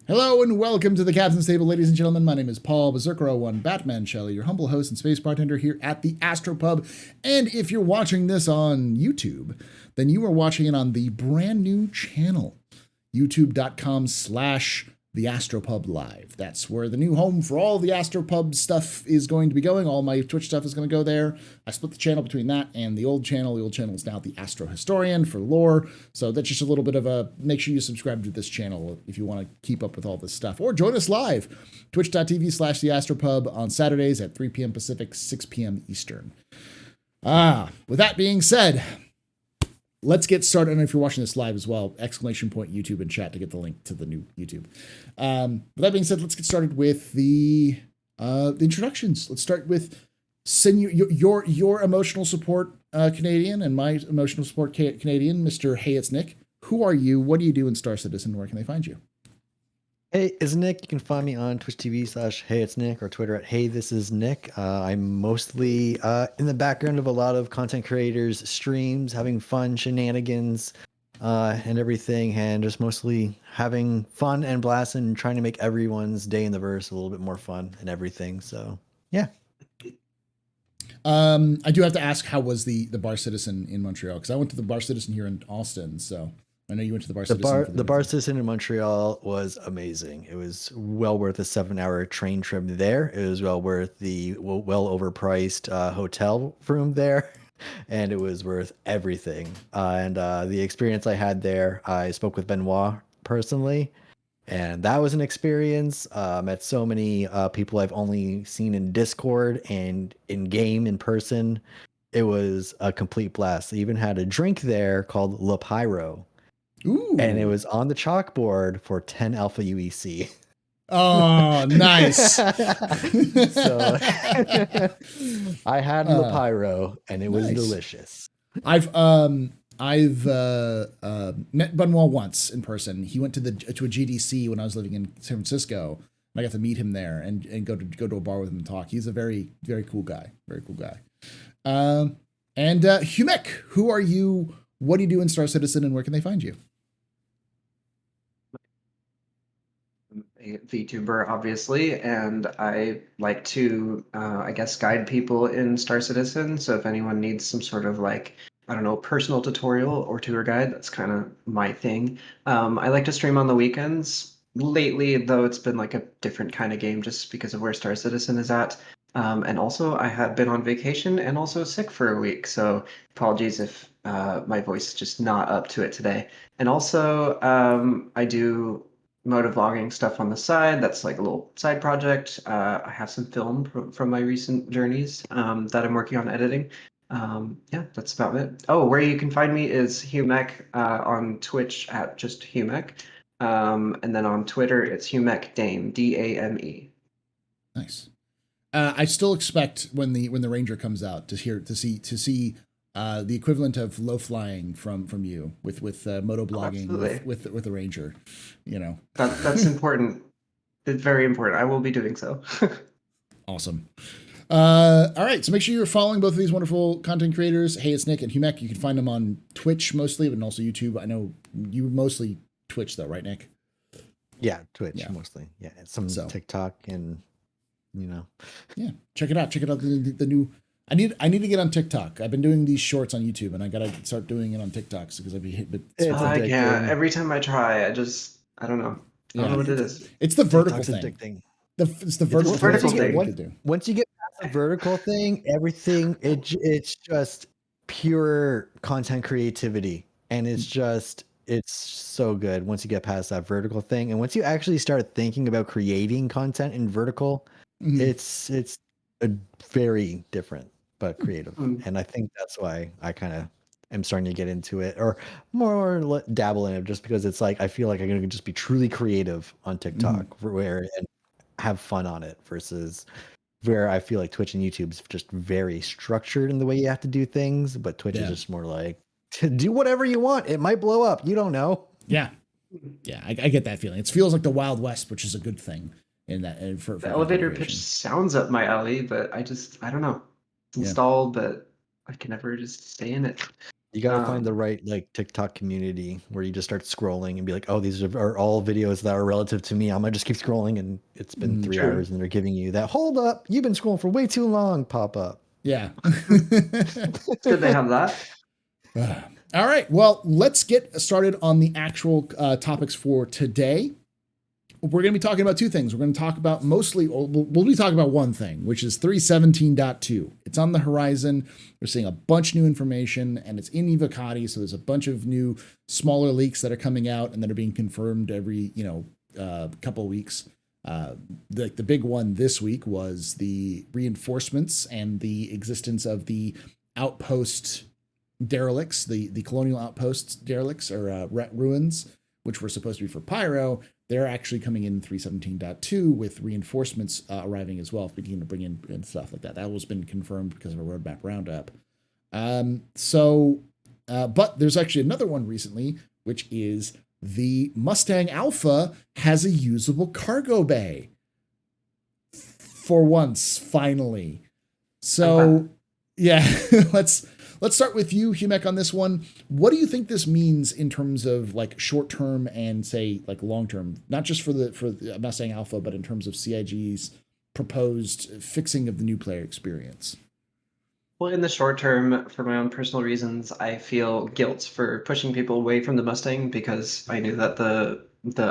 Hello and welcome to the Captain's Table, ladies and gentlemen. My name is Paul Berserker01 Batman Shelley, your humble host and space bartender here at the AstroPub. And if you're watching this on YouTube, then you are watching it on the brand new channel, youtube.com/TheAstroPubLive. That's where the new home for all the AstroPub stuff is going to be going. All my Twitch stuff is going to go there. I split the channel between that and the old channel. The old channel is now the Astro Historian for lore. So that's just a little bit of a, make sure you subscribe to this channel if you want to keep up with all this stuff. Or join us live, twitch.tv/TheAstroPub on Saturdays at 3 p.m. Pacific, 6 p.m. Eastern. With that being said, let's get started. And if you're watching this live as well, !YouTube in chat to get the link to the new YouTube. With that being said, let's get started with the introductions. Let's start with your emotional support Canadian and my emotional support Canadian, Mr. HeyItsNick. Who are you? What do you do in Star Citizen? Where can they find you? Hey, it's Nick. You can find me on Twitch TV/HeyItsNick or Twitter at HeyThisIsNick. I'm mostly in the background of a lot of content creators' streams, having fun shenanigans and everything, and just mostly having fun and blast and trying to make everyone's day in the verse a little bit more fun and everything. So, yeah. I do have to ask, how was the Bar Citizen in Montreal? Because I went to the Bar Citizen here in Austin, so I know you went to the Bar Citizen. The Bar Citizen in Montreal was amazing. It was well worth a 7-hour train trip there. It was well worth the well overpriced hotel room there, and it was worth everything. And the experience I had there, I spoke with Benoit personally, and that was an experience. Met so many people I've only seen in Discord and in game in person. It was a complete blast. They even had a drink there called La Pyro. Ooh. And it was on the chalkboard for 10 Alpha UEC. Oh, nice. So I had La Pyro and it was delicious. I've met Benoit once in person. He went to a GDC when I was living in San Francisco, and I got to meet him there and go to a bar with him and talk. He's a very, very cool guy. Very cool guy. And Humech, who are you? What do you do in Star Citizen, and where can they find you? A VTuber, obviously, and I like to, I guess, guide people in Star Citizen. So if anyone needs some sort of personal tutorial or tour guide, that's kind of my thing. I like to stream on the weekends. Lately, though, it's been like a different kind of game just because of where Star Citizen is at. And also, I have been on vacation and also sick for a week. So apologies if my voice is just not up to it today. And also, I do motovlogging stuff on the side. That's like a little side project. I have some film from my recent journeys that I'm working on editing. Yeah, that's about it. Oh, where you can find me is Humech on Twitch at just Humech. And then on Twitter, it's Humech Dame, Dame. Nice. I still expect when the Ranger comes out to see the equivalent of low flying from you with motoblogging with the Ranger, you know. That's important. It's very important. I will be doing so. Awesome. All right, so make sure you're following both of these wonderful content creators, HeyItsNick and Humech. You can find them on Twitch mostly, but also YouTube. I know you mostly Twitch though, right, Nick? Yeah, Twitch mostly. Yeah, some TikTok and Yeah, check it out. Check it out. The new. I need to get on TikTok. I've been doing these shorts on YouTube, and I gotta start doing it on TikTok because I've been hit. But I can't. Every time I try, I don't know. I don't know what it is. It's the vertical thing. It's the vertical thing. Once you get past the vertical thing, everything it's just pure content creativity, and it's so good once you get past that vertical thing, and once you actually start thinking about creating content in vertical, it's a very different but creative, and I think that's why I kind of am starting to get into it or more dabble in it, just because it's like I feel like I'm gonna just be truly creative on TikTok and have fun on it versus where I feel like Twitch and YouTube is just very structured in the way you have to do things, but Twitch is just more like do whatever you want. It might blow up. You don't know. Yeah. I get that feeling. It feels like the Wild West, which is a good thing. In that, for the elevator pitch sounds up my alley, but I don't know. It's installed, but I can never just stay in it. You got to find the right like TikTok community where you just start scrolling and be like, oh, these are all videos that are relative to me. I'm gonna just keep scrolling, and it's been 3 True. hours, and they're giving you that hold up, you've been scrolling for way too long pop up. Yeah. It's good they have that. All right. Well, let's get started on the actual topics for today. We're going to be talking about two things. We're going to talk about we'll be talking about one thing, which is 3.17.2. It's on the horizon. We're seeing a bunch of new information, and it's in Evocati, so there's a bunch of new smaller leaks that are coming out and that are being confirmed every couple of weeks. The big one this week was the reinforcements and the existence of the outpost derelicts, the colonial outposts derelicts or ruins, which were supposed to be for Pyro. They're actually coming in 3.17.2 with reinforcements arriving as well, beginning to bring in and stuff like that. That was been confirmed because of a roadmap roundup. But there's actually another one recently, which is the Mustang Alpha has a usable cargo bay. For once, finally. So, yeah, let's start with you, Humech, on this one. What do you think this means in terms of like short term and say like long term, not just for the Mustang Alpha, but in terms of CIG's proposed fixing of the new player experience? Well, in the short term, for my own personal reasons, I feel guilt for pushing people away from the Mustang because I knew that the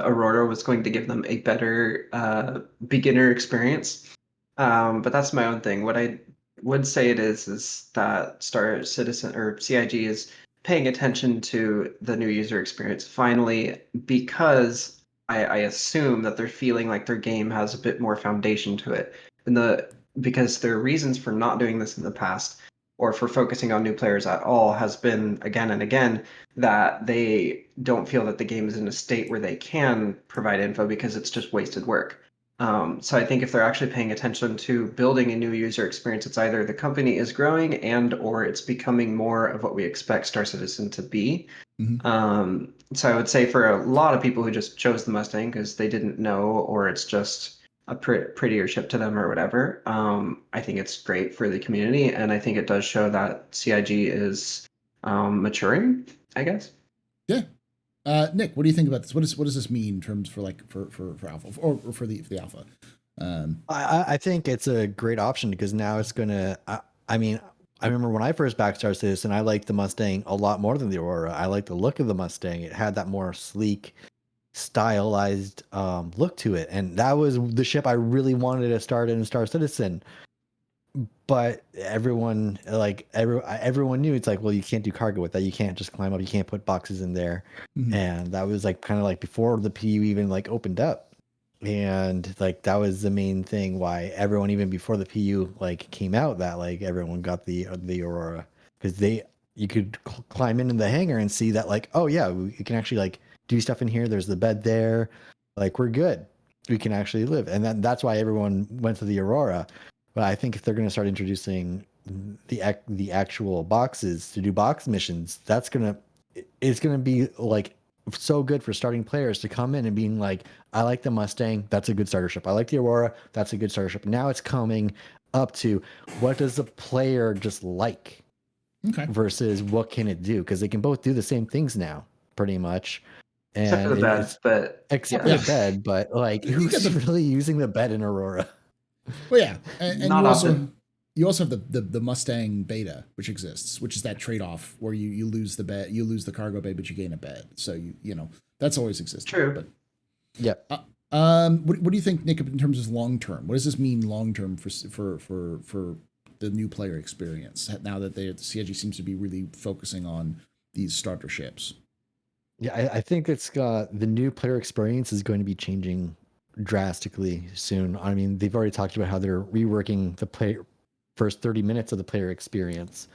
Aurora was going to give them a better beginner experience. But that's my own thing. What I would say it is that Star Citizen or CIG is paying attention to the new user experience finally, because I assume that they're feeling like their game has a bit more foundation to it. Because their reasons for not doing this in the past or for focusing on new players at all has been again and again that they don't feel that the game is in a state where they can provide info because it's just wasted work. So I think if they're actually paying attention to building a new user experience, it's either the company is growing and or it's becoming more of what we expect Star Citizen to be. So I would say for a lot of people who just chose the Mustang because they didn't know or it's just a prettier ship to them or whatever, I think it's great for the community, and I think it does show that CIG is maturing, I guess. Yeah. Nick, what do you think about this? What does this mean in terms for Alpha or for the Alpha? I think it's a great option because now it's gonna. I mean, I remember when I first backed Star Citizen, I liked the Mustang a lot more than the Aurora. I liked the look of the Mustang. It had that more sleek, stylized look to it, and that was the ship I really wanted to start in Star Citizen. But everyone everyone knew it's like, well, you can't do cargo with that. You can't just climb up. You can't put boxes in there, and that was like kind of like before the PU even like opened up, and like that was the main thing why everyone even before the PU like came out that like everyone got the Aurora because you could climb in the hangar and see that like, oh yeah, you can actually like do stuff in here. There's the bed there, like we're good. We can actually live, and that's why everyone went to the Aurora. But I think if they're going to start introducing the actual boxes to do box missions, it's gonna be like so good for starting players to come in and being like, I like the Mustang, that's a good starter ship. I like the Aurora, that's a good starter ship. Now it's coming up to what does the player just like, versus what can it do? Because they can both do the same things now, pretty much. Except for the bed, but except for the bed, but like who's really using the bed in Aurora? Well, yeah, and Not you also have the Mustang Beta, which exists, which is that trade off where you lose the bed, you lose the cargo bay, but you gain a bed. So you know that's always existed. True. But yeah. What do you think, Nick, in terms of long term? What does this mean long term for the new player experience now that the CIG seems to be really focusing on these starter ships? Yeah, I think the new player experience is going to be changing drastically soon. I mean, they've already talked about how they're reworking the first 30 minutes of the player experience.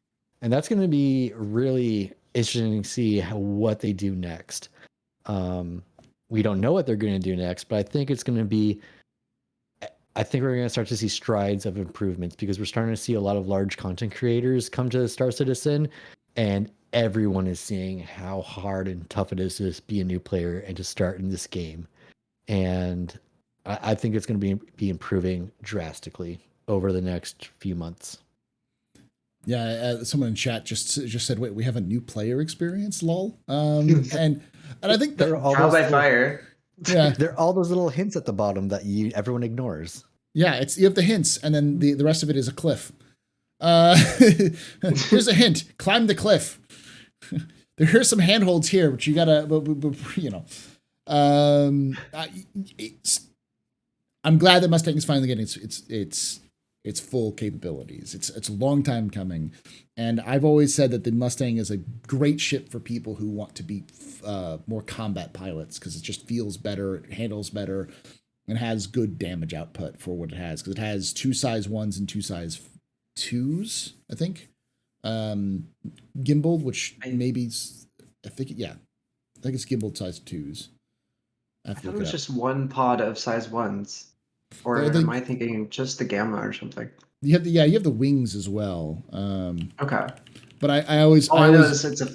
And that's going to be really interesting to see what they do next. We don't know what they're going to do next, but I think it's going to be I think we're going to start to see strides of improvements because we're starting to see a lot of large content creators come to Star Citizen, and everyone is seeing how hard and tough it is to be a new player and to start in this game. And I think it's going to be improving drastically over the next few months. Yeah, someone in chat just said, "Wait, we have a new player experience, lol." And I think There are that all Trial those by little, fire. yeah, there are all those little hints at the bottom that everyone ignores. yeah, it's you have the hints, and then the rest of it is a cliff. Uh, here's a hint: climb the cliff. Here's some handholds here, but you gotta, you know. I'm glad that Mustang is finally getting its full capabilities. It's a long time coming, and I've always said that the Mustang is a great ship for people who want to be more combat pilots because it just feels better, it handles better, and has good damage output for what it has because it has 2 size 1s and 2 size 2s, I think. Gimbaled, which maybe I think it's gimbaled size 2s. I thought it was just one pod of size 1s. Or am I thinking just the gamma or something? You have the wings as well. Okay. But I always All I know is it's a.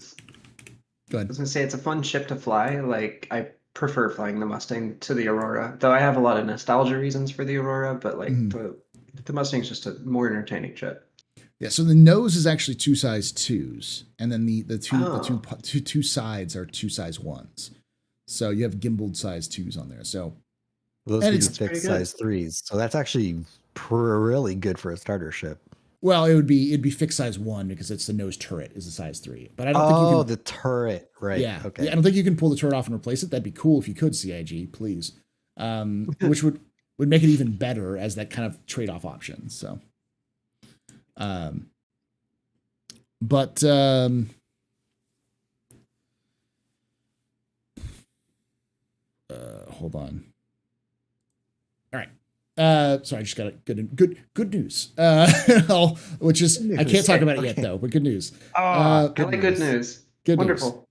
Go ahead. I was gonna say it's a fun ship to fly. Like I prefer flying the Mustang to the Aurora, though I have a lot of nostalgia reasons for the Aurora. But like the Mustang's just a more entertaining ship. Yeah. So the nose is actually 2 size 2s, and then the two sides are 2 size 1s. So you have gimbaled size 2s on there. So those would be fixed size 3s. So that's actually really good for a starter ship. Well, it'd be fixed size 1 because it's the nose turret is a size 3. But I don't think you can. The turret, right? Yeah. Okay. Yeah, I don't think you can pull the turret off and replace it. That'd be cool if you could, CIG, please. Which would make it even better as that kind of trade-off option. So, hold on. All right. Sorry, I just got a good news. Which is I can't talk about it yet though, but good news. I like good news. Good Wonderful.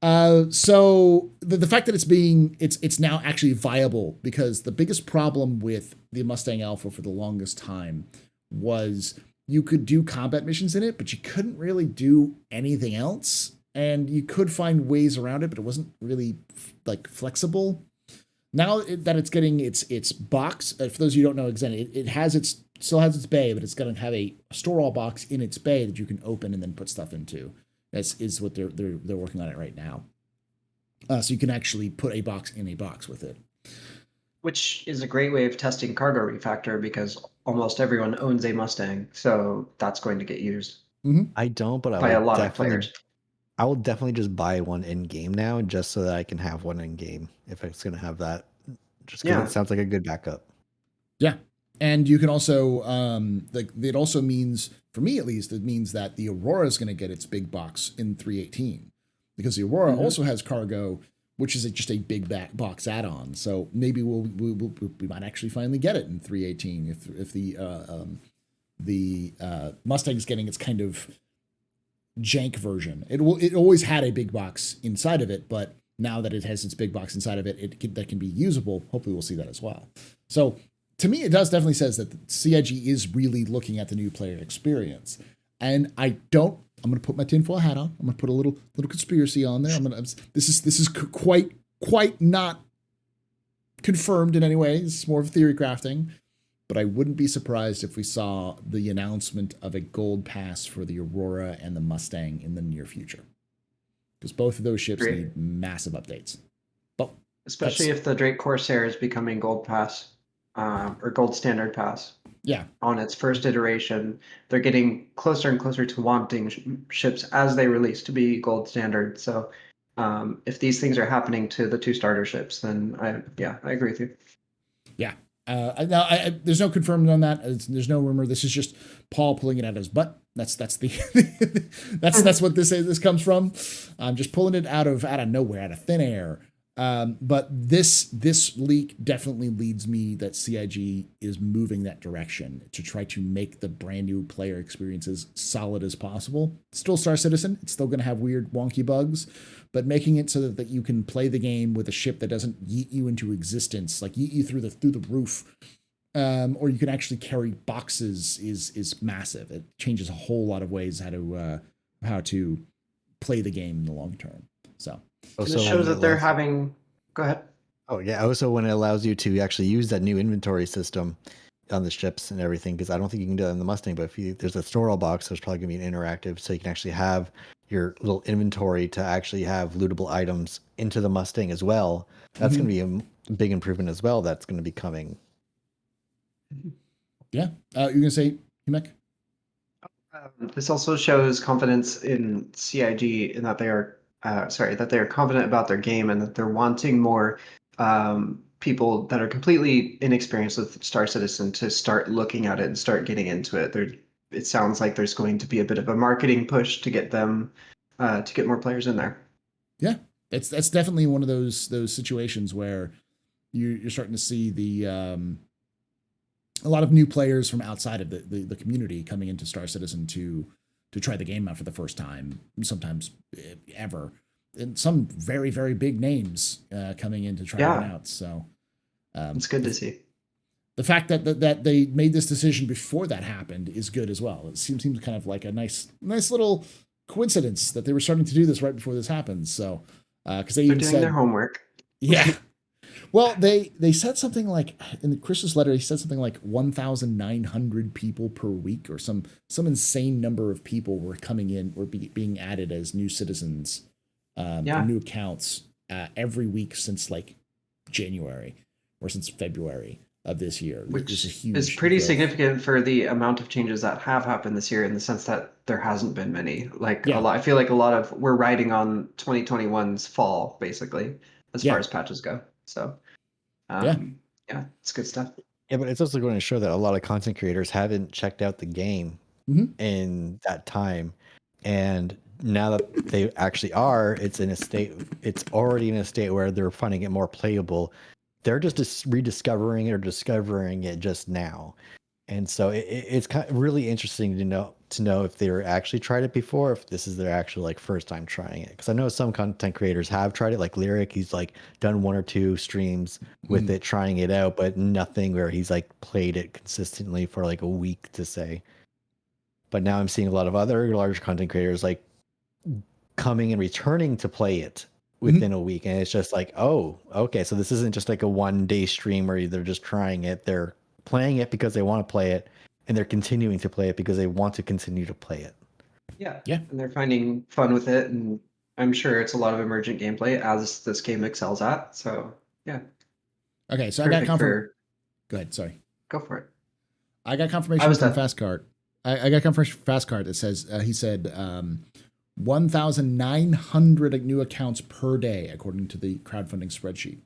News. So the fact that it's now actually viable, because the biggest problem with the Mustang Alpha for the longest time was you could do combat missions in it, but you couldn't really do anything else, and you could find ways around it, but it wasn't really like flexible. Now that it's getting its box, for those of you who don't know, again, it still has its bay, but it's going to have a store all box in its bay that you can open and then put stuff into. That's is what they're working on it right now. So you can actually put a box in a box with it, which is a great way of testing cargo refactor because almost everyone owns a Mustang, so that's going to get used. I don't, but by a lot of players. I will definitely just buy one in game now, just so that I can have one in game if it's going to have that. Just because it sounds like a good backup. Yeah, and you can also it also means, for me at least, it means that the Aurora is going to get its big box in 318 because the Aurora also has cargo, which is just a big box add-on. So maybe we might actually finally get it in 318 if the Mustang's getting its kind of jank version. It always had a big box inside of it, but now that it has its big box inside of it, that can be usable. Hopefully we'll see that as well. So to me, it does definitely says that CIG is really looking at the new player experience. And I'm going to put my tinfoil hat on. I'm going to put a little conspiracy on there. This is quite not confirmed in any way. It's more of theory crafting. But I wouldn't be surprised if we saw the announcement of a gold pass for the Aurora and the Mustang in the near future. Because both of those ships need massive updates. But especially if the Drake Corsair is becoming gold pass or gold standard pass. Yeah. On its first iteration, they're getting closer and closer to wanting ships as they release to be gold standard. So if these things are happening to the 2 starter ships, then I agree with you. Yeah. There's no confirmation on that. There's no rumor. This is just Paul pulling it out of his butt. That's the that's what this comes from. I'm just pulling it out of nowhere, out of thin air. But this leak definitely leads me that CIG is moving that direction to try to make the brand new player experiences solid as possible. Still Star Citizen. It's still going to have weird wonky bugs, but making it so that you can play the game with a ship that doesn't yeet you into existence, like yeet you through the roof, or you can actually carry boxes is massive. It changes a whole lot of ways how to play the game in the long term. So. And it shows that they're having. Go ahead. Oh yeah. Also, when it allows you to actually use that new inventory system, on the ships and everything, because I don't think you can do that in the Mustang. But if there's a store all box, there's probably gonna be an interactive, so you can actually have your little inventory to actually have lootable items into the Mustang as well. That's Mhm. gonna be a big improvement as well. That's gonna be coming. Yeah. You're gonna say, Humech? This also shows confidence in CIG in that they are that they are confident about their game and that they're wanting more people that are completely inexperienced with Star Citizen to start looking at it and start getting into it. It sounds like there's going to be a bit of a marketing push to get them to get more players in there. Yeah, that's definitely one of those situations where you're starting to see a lot of new players from outside of the community coming into Star Citizen to try the game out for the first time, sometimes ever, and some very very big names coming in to try it out. So it's good to see. The fact that they made this decision before that happened is good as well. It seems kind of like a nice little coincidence that they were starting to do this right before this happened. So because they're doing their homework. Yeah. Well, they said something like in Chris's letter, he said something like 1,900 people per week, or some insane number of people were coming in or being added as new citizens, or new accounts every week since like January or since February of this year, which is huge. Is pretty significant for the amount of changes that have happened this year, in the sense that there hasn't been many. Like a lot, I feel like we're riding on 2021's fall basically, as far as patches go. So it's good stuff. Yeah, but it's also going to show that a lot of content creators haven't checked out the game in that time, and now that they actually are, it's already in a state where they're finding it more playable. They're just rediscovering it or discovering it just now. And so it's kind of really interesting to know if they were actually tried it before, if this is their actual like first time trying it. Because I know some content creators have tried it, like Lyric. He's like done 1 or 2 streams with it, trying it out, but nothing where he's like played it consistently for like a week to say. But now I'm seeing a lot of other large content creators like coming and returning to play it within a week, and it's just like, oh, okay, so this isn't just like a 1-day stream where they're just trying it. They're playing it because they want to play it, and they're continuing to play it because they want to continue to play it. Yeah. And they're finding fun with it, and I'm sure it's a lot of emergent gameplay as this game excels at. So yeah. Okay, so I got confirmation. Go ahead. Sorry. Go for it. I got confirmation from Fastcart. I got confirmation from Fastcart that says he said 1,900 new accounts per day, according to the crowdfunding spreadsheet.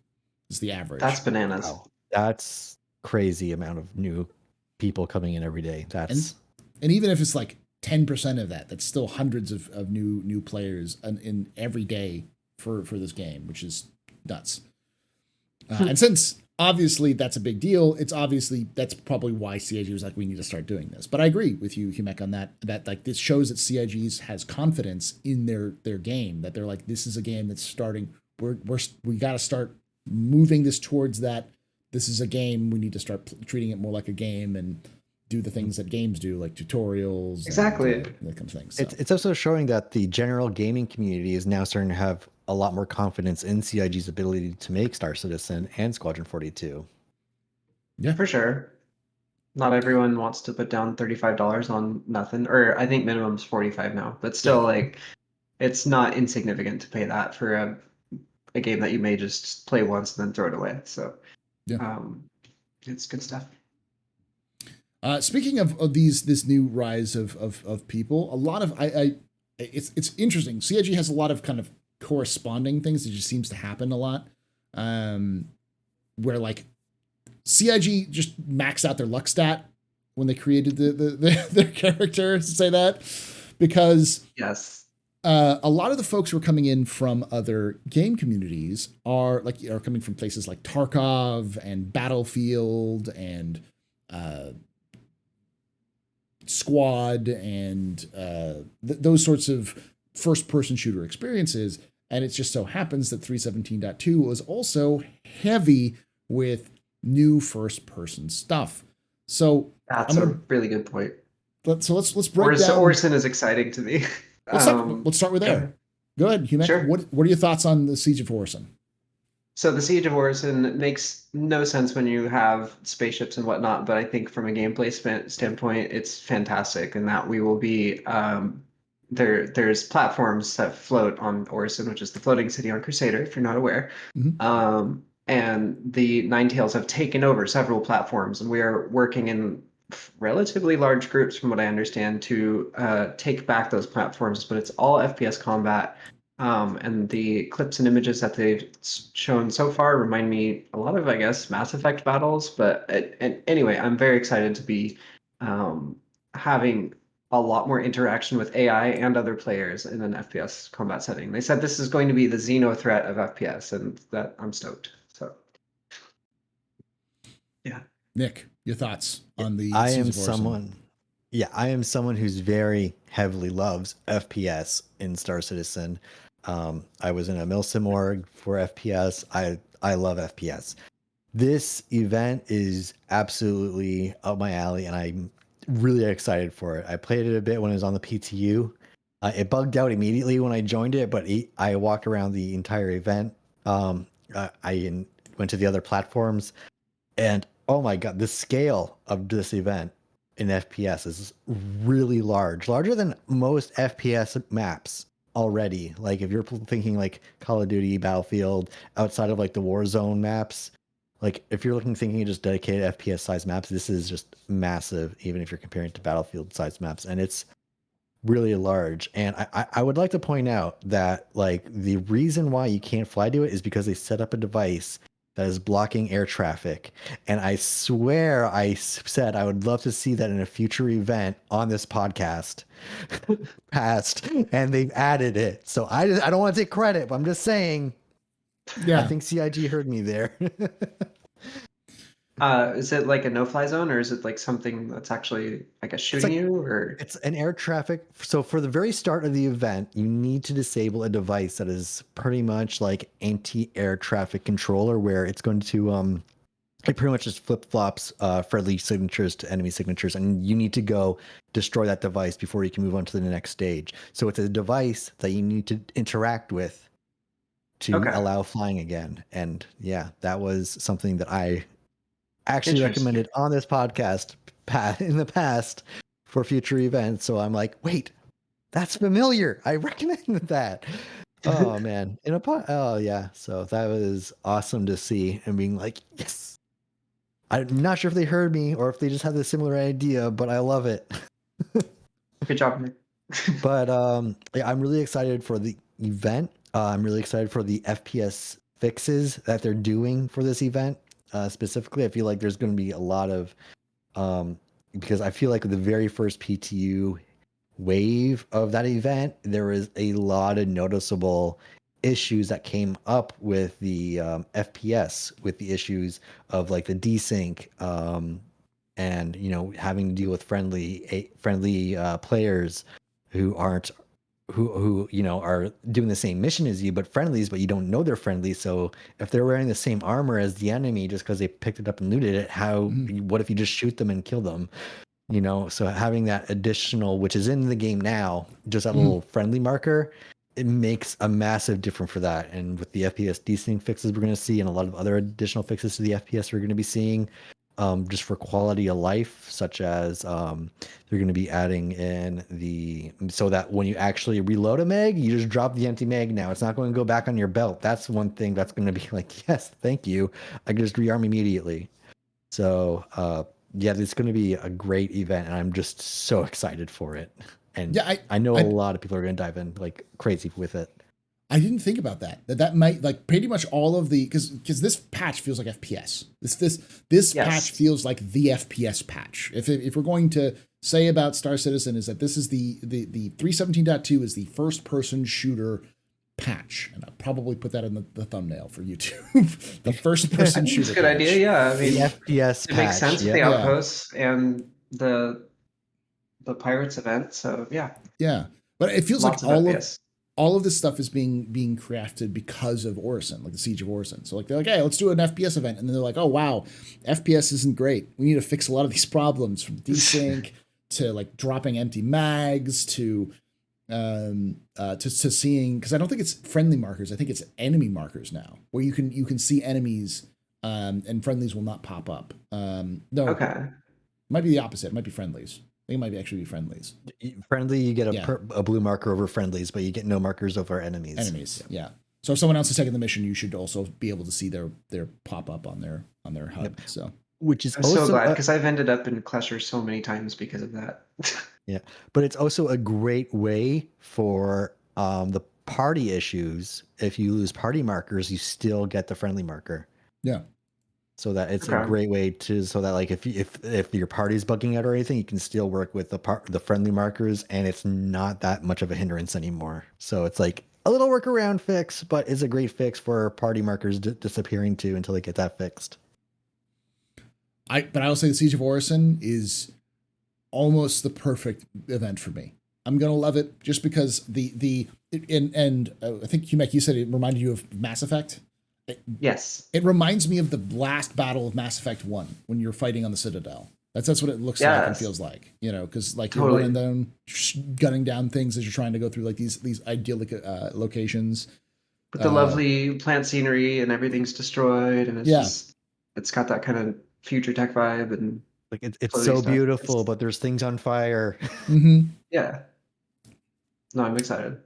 Is the average. That's bananas. Wow. That's crazy amount of new people coming in every day. And even if it's like 10% of that, that's still hundreds of new players in every day for this game, which is nuts. And since obviously that's a big deal, that's probably why CIG was like, we need to start doing this. But I agree with you, Humech, on that like this shows that CIG has confidence in their game, that they're like, this is a game that's starting. We got to start moving this towards that. This is a game. We need to start treating it more like a game and do the things that games do, like tutorials. Exactly. And that kind of thing. So. It's also showing that the general gaming community is now starting to have a lot more confidence in CIG's ability to make Star Citizen and Squadron 42. Yeah, for sure. Not everyone wants to put down $35 on nothing, or I think minimum's $45 now, but still, like, it's not insignificant to pay that for a game that you may just play once and then throw it away. So, it's good stuff. Speaking of this new rise of people, a lot of it's interesting. CIG has a lot of kind of corresponding things that just seems to happen a lot, where like CIG just maxed out their luck stat when they created their characters, to say that, because a lot of the folks who are coming in from other game communities are coming from places like Tarkov and Battlefield and Squad and those sorts of first-person shooter experiences. And it just so happens that 317.2 was also heavy with new first-person stuff. So that's a really good point. Let's break down. Orson is exciting to me. Let's start with there. Go ahead, Humech. Sure. What are your thoughts on the Siege of Orson? So the Siege of Orison makes no sense when you have spaceships and whatnot, but I think from a gameplay standpoint, it's fantastic, and that we will be there. There's platforms that float on Orison, which is the floating city on Crusader, if you're not aware. Mhm. And the Ninetales have taken over several platforms, and we are working in relatively large groups, from what I understand, to take back those platforms. But it's all FPS combat. And the clips and images that they've shown so far remind me a lot of, I guess, Mass Effect battles. But and anyway, I'm very excited to be having a lot more interaction with AI and other players in an FPS combat setting. They said this is going to be the Xeno threat of FPS, and that I'm stoked. So, yeah. Nick, your thoughts on the I Siege am of Orison? someone. Yeah, I am someone who's very heavily loves FPS in Star Citizen. I was in a Milsim org for FPS. I love FPS. This event is absolutely up my alley, and I'm really excited for it. I played it a bit when it was on the PTU. It bugged out immediately when I joined it, but I walked around the entire event. I went to the other platforms, and oh my god, the scale of this event in FPS is really large, larger than most FPS maps already. Like if you're thinking like Call of Duty, Battlefield, outside of like the Warzone maps, like if you're thinking just dedicated FPS size maps, this is just massive, even if you're comparing it to Battlefield size maps. And it's really large. And I would like to point out that like the reason why you can't fly to it is because they set up a device that is blocking air traffic. And I swear I said I would love to see that in a future event on this podcast past, and they've added it. So I don't want to take credit, but I'm just saying, Yeah. I think CIG heard me there. Is it like a no-fly zone, or is it like something that's actually, I guess, shooting you? Or It's an air traffic. So for the very start of the event, you need to disable a device that is pretty much like anti-air traffic controller, where it's going to it pretty much just flip-flops friendly signatures to enemy signatures, and you need to go destroy that device before you can move on to the next stage. So it's a device that you need to interact with to okay, allow flying again. And yeah, that was something that I actually interesting. recommended on this podcast in the past for future events. So I'm like, wait, that's familiar. I recommended that. Oh man, oh yeah. So that was awesome to see, and being like, yes. I'm not sure if they heard me or if they just had the similar idea, but I love it. Good job, Nick. But yeah, I'm really excited for the event. I'm really excited for the FPS fixes that they're doing for this event. Specifically, I feel like there's going to be a lot of because I feel like the very first PTU wave of that event, there was a lot of noticeable issues that came up with the FPS, with the issues of like the desync, and having to deal with friendly players who aren't who are doing the same mission as you, but friendlies, but you don't know they're friendly. So if they're wearing the same armor as the enemy just because they picked it up and looted it, what if you just shoot them and kill them? So having that additional, which is in the game now, just that little friendly marker, it makes a massive difference for that. And with the FPS desync fixes we're going to see, and a lot of other additional fixes to the FPS we're going to be seeing, just for quality of life, such as they're going to be adding in so that when you actually reload a mag, you just drop the empty mag now. It's not going to go back on your belt. That's one thing that's going to be like, yes, thank you. I can just rearm immediately. So yeah, it's going to be a great event, and I'm just so excited for it. And Yeah, I know a lot of people are going to dive in like crazy with it. I didn't think about that might, like, pretty much all of the, because this patch feels like FPS. This Yes. patch feels like the FPS patch. If we're going to say about Star Citizen, is that this is the 317.2 is the first person shooter patch, and I'll probably put that in the thumbnail for YouTube. The first person shooter. It's a good patch. idea. Yeah, I mean, The FPS it makes patch, sense with the outposts and the pirates event. So yeah, but it feels lots like of FPS. all of this stuff is being crafted because of Orison, like the Siege of Orison. So like they're like, hey, let's do an FPS event, and then they're like, oh wow, FPS isn't great. We need to fix a lot of these problems, from desync to like dropping empty mags to to seeing, because I don't think it's friendly markers. I think it's enemy markers now, where you can see enemies, and friendlies will not pop up. No, Okay. it might be the opposite. It might be friendlies. I think it might actually be friendlies. Friendly, you get Yeah. a blue marker over friendlies, but you get no markers over enemies. Enemies, yeah. So if someone else is taking the mission, you should also be able to see their pop up on their HUD. Yep. So Which is I'm also so glad because I've ended up in Clasher so many times because of that. yeah, but it's also a great way for the party issues. If you lose party markers, you still get the friendly marker. yeah. So that it's a Okay. great way to, so that like if your party's bugging out or anything, you can still work with the friendly markers, and it's not that much of a hindrance anymore. So it's like a little workaround fix, but it's a great fix for party markers disappearing too until they get that fixed. But I will say the Siege of Orison is almost the perfect event for me. I'm gonna love it just because and I think Humech, you said it reminded you of Mass Effect. Yes. It reminds me of the last battle of Mass Effect 1 when you're fighting on the Citadel. That's what it looks like and Yes. feels like, because like Totally. you're running down, gunning down things as you're trying to go through like these idyllic locations. With the lovely plant scenery and everything's destroyed, and it's got that kind of future tech vibe and Like it's floaty so stuff. beautiful, but there's things on fire. Yeah. No, I'm excited.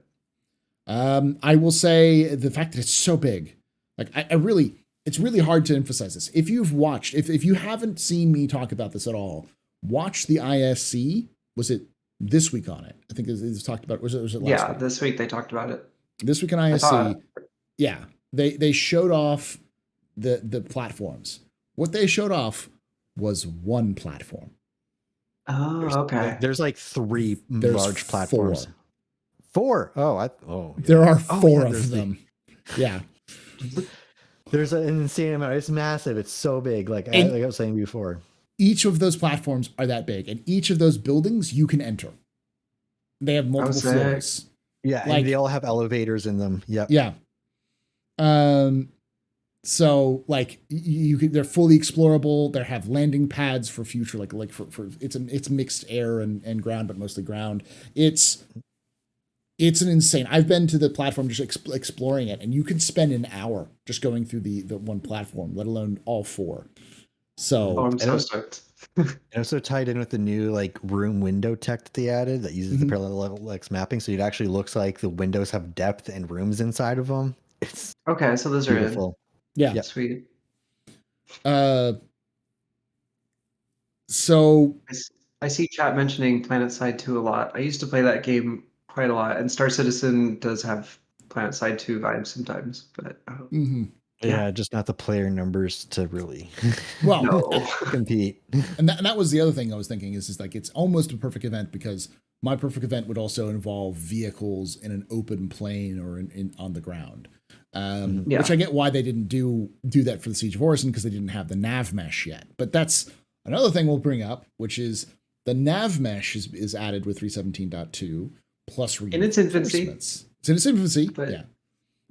I will say the fact that it's so big, like I really, it's really hard to emphasize this. If you've watched, if you haven't seen me talk about this at all, watch the ISC. Was it this week on it? I think it was talked about. Was it last week? This week they talked about it. This week on ISC, yeah, they showed off the platforms. What they showed off was one platform. Oh, okay. There's like three There's large platforms. 4. 4. Oh, yeah. There are 4 of them. Yeah. There's an insane amount. It's massive. It's so big. Like I was saying before. Each of those platforms are that big, and each of those buildings you can enter. They have multiple floors. Yeah, like, and they all have elevators in them. Yep. Yeah. So like they're fully explorable. They have landing pads for future, like for it's mixed air and ground, but mostly ground. It's an insane. I've been to the platform just exploring it, and you can spend an hour just going through the one platform, let alone all 4. So I'm so stoked. And also tied in with the new like room window tech that they added that uses the parallax mapping, so it actually looks like the windows have depth and rooms inside of them. It's okay. So those beautiful. are yeah, Yep. Sweet. So I see chat mentioning PlanetSide 2 a lot. I used to play that game quite a lot, and Star Citizen does have PlanetSide 2 vibes sometimes, but Yeah, just not the player numbers to really well no. compete. And that was the other thing I was thinking is like it's almost a perfect event because my perfect event would also involve vehicles in an open plane or in on the ground. Which I get why they didn't do that for the Siege of Orison because they didn't have the nav mesh yet. But that's another thing we'll bring up, which is the nav mesh is added with 317.2 plus in its infancy. It's in its infancy, but, yeah.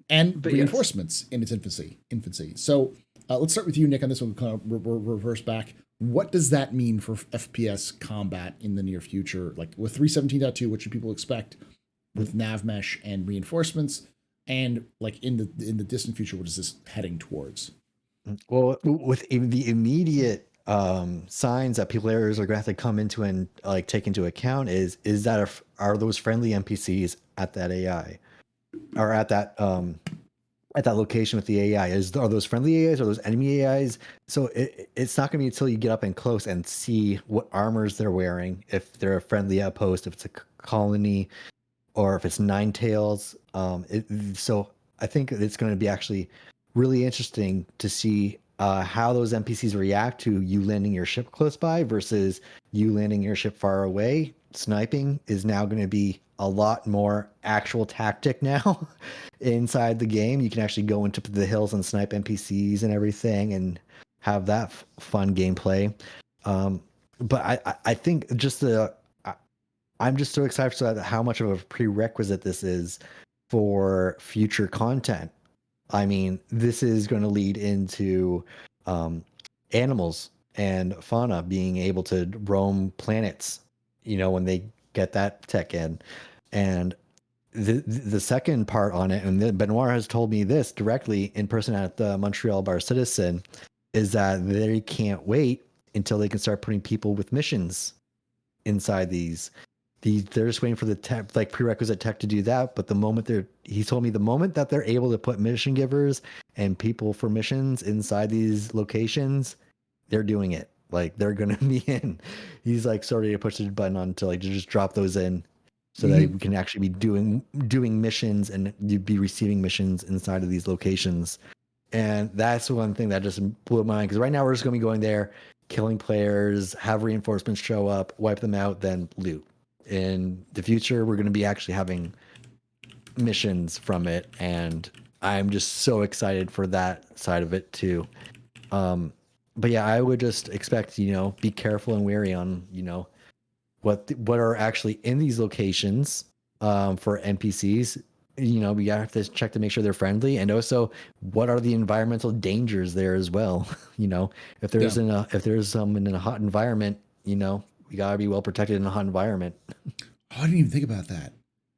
And but reinforcements in its infancy. So let's start with you, Nick, on this one. Kind of reverse back. What does that mean for FPS combat in the near future? Like with 317.2, what should people expect with nav mesh and reinforcements? And like in the distant future, what is this heading towards? Well, with the immediate signs that players are going to have to come into and like take into account is that are those friendly NPCs at that AI or at that location with the AI? Are those friendly AIs or those enemy AIs? So it's not going to be until you get up and close and see what armors they're wearing, if they're a friendly outpost, if it's a colony, or if it's Nine Tails. So I think it's going to be actually really interesting to see how those NPCs react to you landing your ship close by versus you landing your ship far away. Sniping is now going to be a lot more actual tactic now inside the game. You can actually go into the hills and snipe NPCs and everything and have that fun gameplay. But I think just I'm just so excited about how much of a prerequisite this is for future content. I mean, this is going to lead into animals and fauna being able to roam planets, when they get that tech in. And the second part on it, and Benoit has told me this directly in person at the Montreal Bar Citizen, is that they can't wait until they can start putting people with missions inside these. They're just waiting for the tech, like prerequisite tech to do that. But he told me the moment that they're able to put mission givers and people for missions inside these locations, they're doing it. Like they're gonna be in. He's like sorry to push the button on to like to just drop those in, so that we can actually be doing missions and you'd be receiving missions inside of these locations. And that's one thing that just blew my mind, because right now we're just gonna be going there, killing players, have reinforcements show up, wipe them out, then loot. In the future, we're going to be actually having missions from it, and I'm just so excited for that side of it too. But yeah, I would just expect, be careful and wary on, what are actually in these locations for NPCs. We have to check to make sure they're friendly, and also what are the environmental dangers there as well. If there's some in a hot environment, we gotta be well protected in a hot environment. Oh, I didn't even think about that.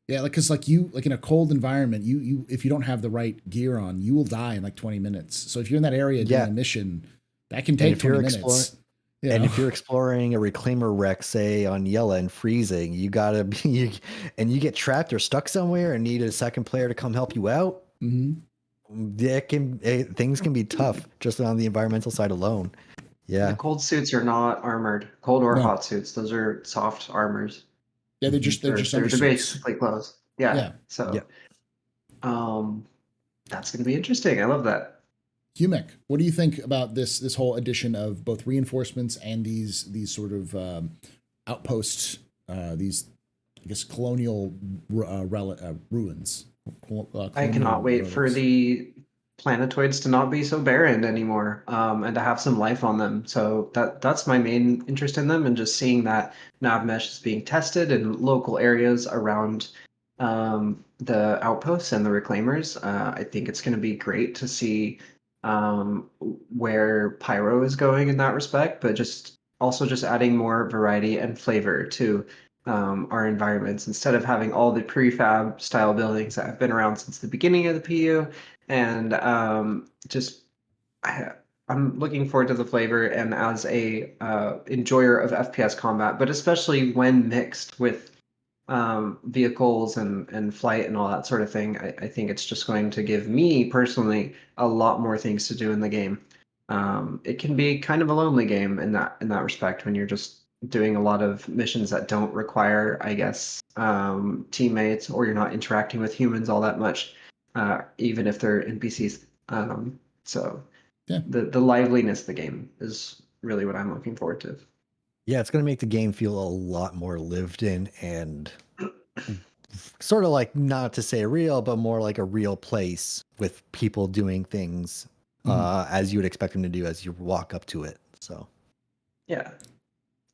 Yeah, because in a cold environment, you if you don't have the right gear on, you will die in like 20 minutes. So if you're in that area doing a mission, that can take 20 minutes. And if you're exploring a reclaimer wreck, say on Yella and freezing, you gotta be, and you get trapped or stuck somewhere and need a second player to come help you out. Things can be tough just on the environmental side alone. Yeah. The cold suits are not armored. Cold or hot suits. Those are soft armors. Yeah, they're just they're undersuits. basically clothes. Yeah. So that's gonna be interesting. I love that. Humech, what do you think about this whole addition of both reinforcements and these sort of outposts, these I guess colonial ruins? I cannot wait for the planetoids to not be so barren anymore, and to have some life on them. So that's my main interest in them, and just seeing that nav mesh is being tested in local areas around the outposts and the reclaimers. I think it's going to be great to see where Pyro is going in that respect, but just adding more variety and flavor to our environments, instead of having all the prefab style buildings that have been around since the beginning of the PU. And I'm looking forward to the flavor, and as a enjoyer of FPS combat, but especially when mixed with vehicles and flight and all that sort of thing, I think it's just going to give me personally a lot more things to do in the game. It can be kind of a lonely game in that respect, when you're just doing a lot of missions that don't require, I guess, teammates, or you're not interacting with humans all that much, even if they're NPCs. So the liveliness of the game is really what I'm looking forward to. Yeah, it's going to make the game feel a lot more lived in, and sort of like, not to say real, but more like a real place with people doing things as you would expect them to do as you walk up to it. So yeah.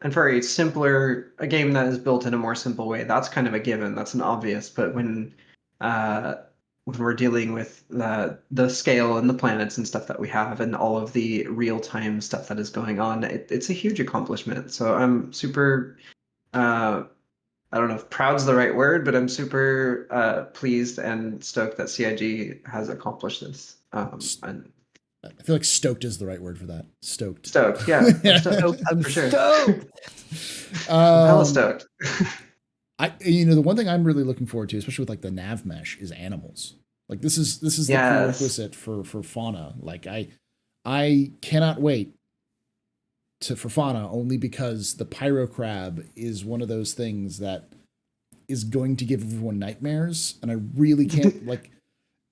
And for a game that is built in a more simple way, that's kind of a given. That's an obvious. But when we're dealing with the scale and the planets and stuff that we have, and all of the real time stuff that is going on, it's a huge accomplishment. So I'm super. I don't know if proud's the right word, but I'm super pleased and stoked that CIG has accomplished this. And I feel like stoked is the right word for that. Stoked. Stoked, yeah. I'm for sure. Stoked. I'm hella stoked. The one thing I'm really looking forward to, especially with like the nav mesh, is animals. Like this is the prerequisite for fauna. Like I cannot wait for fauna, only because the pyro crab is one of those things that is going to give everyone nightmares, and I really can't like.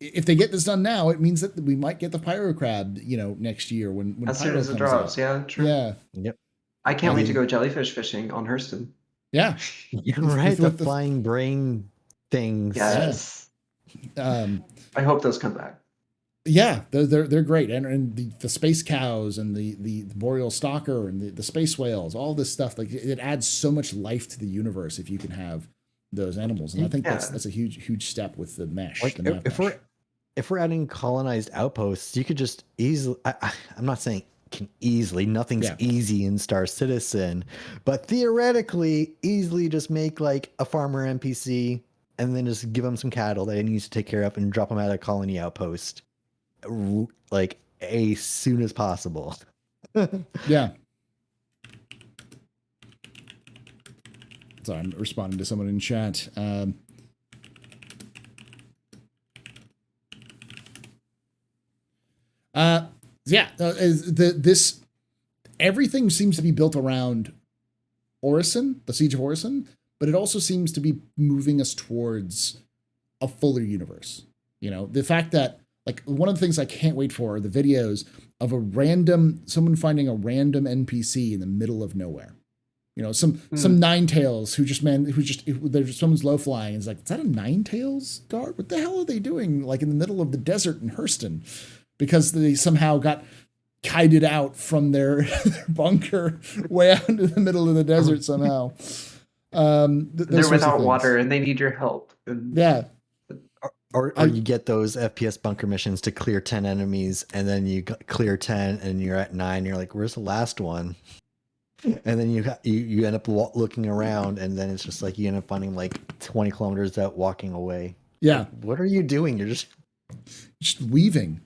If they get this done now, it means that we might get the pyro crab, next year when as pyro soon as it comes drops. out. Yeah, true. Yeah. Yep. I can't wait to go jellyfish fishing on Hurston. Yeah. You're right. The flying brain things. Yes. I hope those come back. Yeah, they're great, and the space cows and the boreal stalker and the space whales, all this stuff, like it adds so much life to the universe if you can have those animals, and I think that's a huge step with the mesh. Like if we're adding colonized outposts, you could just easily. I'm not saying can easily. Nothing's easy in Star Citizen, but theoretically, easily just make like a farmer NPC and then just give them some cattle that he needs to take care of and drop them at a colony outpost, like as soon as possible. Yeah. Sorry, I'm responding to someone in chat. This everything seems to be built around Orison, the Siege of Orison, but it also seems to be moving us towards a fuller universe. You know, the fact that, like, one of the things I can't wait for are the videos of someone finding a random NPC in the middle of nowhere. You know, some Ninetales someone's low flying and is like, is that a Ninetales guard? What the hell are they doing, like, in the middle of the desert in Hurston? Because they somehow got kited out from their bunker way out into the middle of the desert somehow. They're without water and they need your help. Yeah. Or you get those FPS bunker missions to clear 10 enemies, and then you clear 10 and you're at 9. You're like, where's the last one? And then you end up looking around, and then it's just like you end up finding like 20 kilometers out, walking away. Yeah. Like, what are you doing? You're just weaving.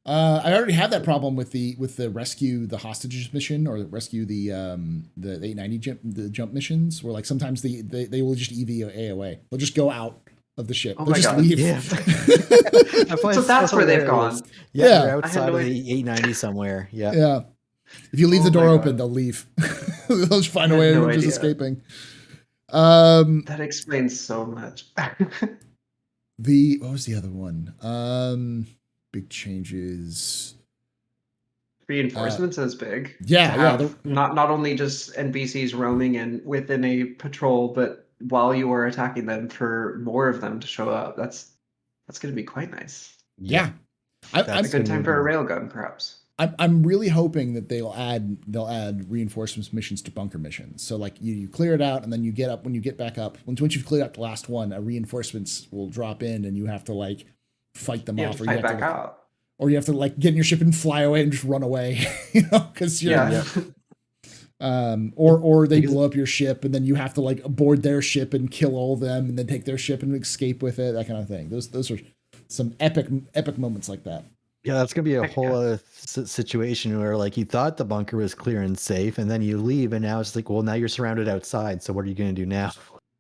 I already had that problem with the rescue the hostages mission, or rescue the 890 jump missions, where like sometimes they will just EVA away. They'll just go out of the ship. They'll just leave. Yeah. So that's where they've gone. Yeah, they're outside of the 890 somewhere. Yeah. Yeah. If you leave the door open, they'll leave. They'll just find a way of just escaping. That explains so much. What was the other one? Big changes. Reinforcements is big. Yeah. Not only just NPCs roaming in within a patrol, but while you are attacking them, for more of them to show up. That's going to be quite nice. Yeah. That's a good time for a railgun, perhaps. I'm really hoping that they'll add reinforcements missions to bunker missions. So like you clear it out, and then when you get back up, once you've cleared out the last one, reinforcements will drop in, and you have to like fight them off, or you have to out. Or you have to like get in your ship and fly away and just run away, you know, because or they blow up your ship, and then you have to like board their ship and kill all of them, and then take their ship and escape with it, that kind of thing. Those are some epic moments like that. Yeah, that's gonna be a whole other situation where like you thought the bunker was clear and safe, and then you leave, and now it's like, well, now you're surrounded outside. So what are you gonna do now,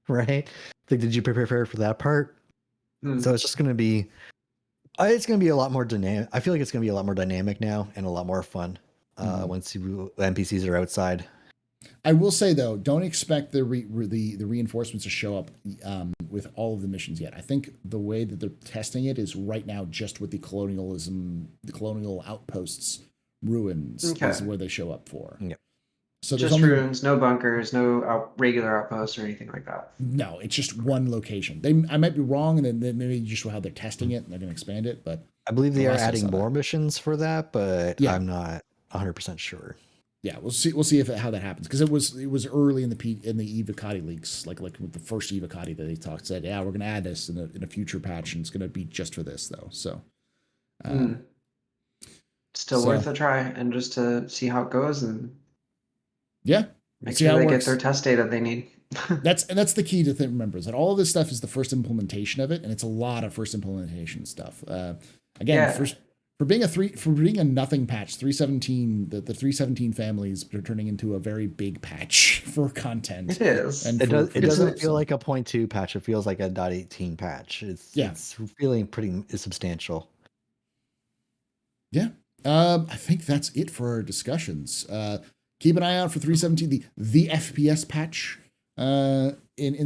right? Like, did you prepare for that part? So it's just gonna be, it's gonna be a lot more dynamic. I feel like it's gonna be a lot more dynamic now and a lot more fun once the NPCs are outside. I will say though, don't expect the reinforcements to show up with all of the missions yet. I think the way that they're testing it is right now just with the colonial outposts ruins is where they show up for. Yep. So just ruins, no bunkers, no regular outposts or anything like that. No, it's just one location. I might be wrong, and then maybe just how they're testing it and they're going to expand it. But I believe they are adding more missions for that, but I'm not 100% sure. Yeah, we'll see how that happens, because it was early in the Evocati leaks, like with the first Evocati that they said, yeah, we're going to add this in a future patch, and it's going to be just for this though. So still worth a try, and just to see how it goes, and make sure they get their test data they need. That's the key to remember, is that all of this stuff is the first implementation of it, and it's a lot of first implementation stuff. For being a nothing patch, 317, the 317 families are turning into a very big patch for content. It is. And it doesn't feel like a 0.2 patch. It feels like a .18 patch. It's feeling pretty substantial. Yeah. I think that's it for our discussions. Keep an eye out for 317, the FPS patch in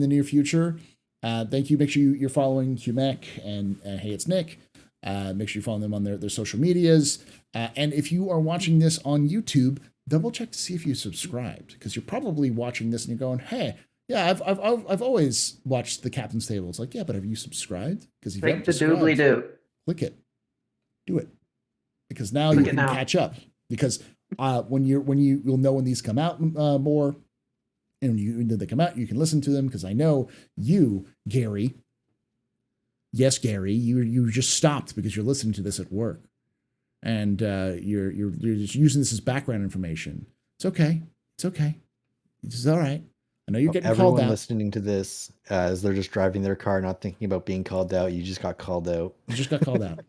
the near future. Thank you. Make sure you're following Humech and HeyItsNick. Make sure you follow them on their social medias. And if you are watching this on YouTube, double check to see if you subscribed, because you're probably watching this and you're going, hey, yeah, I've always watched the Captain's Table. It's like, yeah, but have you subscribed? Because if you haven't subscribed, click it. Do it. Because now you can catch up. Because you'll know when these come out more. And when they come out, you can listen to them, because I know you, Gary. Yes, Gary, you just stopped because you're listening to this at work, and you're just using this as background information. It's okay. It's all right. I know you're getting Everyone called out. listening to this as they're just driving their car, not thinking about being called out. You just got called out. You just got called out.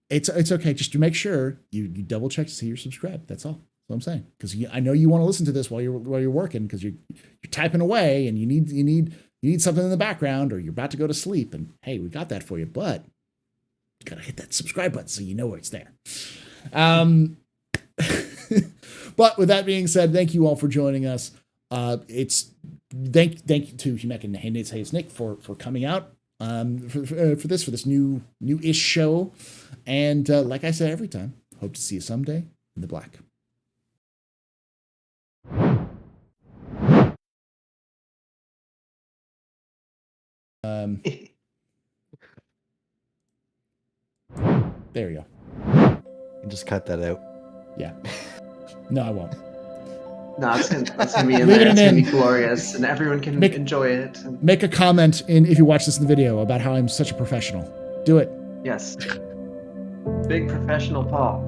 It's okay. Just to make sure you double check to see you're subscribed. That's all. That's what I'm saying. Because I know you want to listen to this while you're working, because you're typing away and you need something in the background, or you're about to go to sleep. And hey, we got that for you, but you gotta hit that subscribe button so you know it's there. But with that being said, thank you all for joining us. Thank you to Humech and HeyItsNick for coming out for this new-ish show. And like I say every time, hope to see you someday in the black. There you go. You just cut that out. Yeah. No, I won't. No, it's gonna be in Leave there. it It's in. gonna be glorious, and everyone can enjoy it. Make a comment if you watch this in the video about how I'm such a professional. Do it. Yes. Big professional Paul.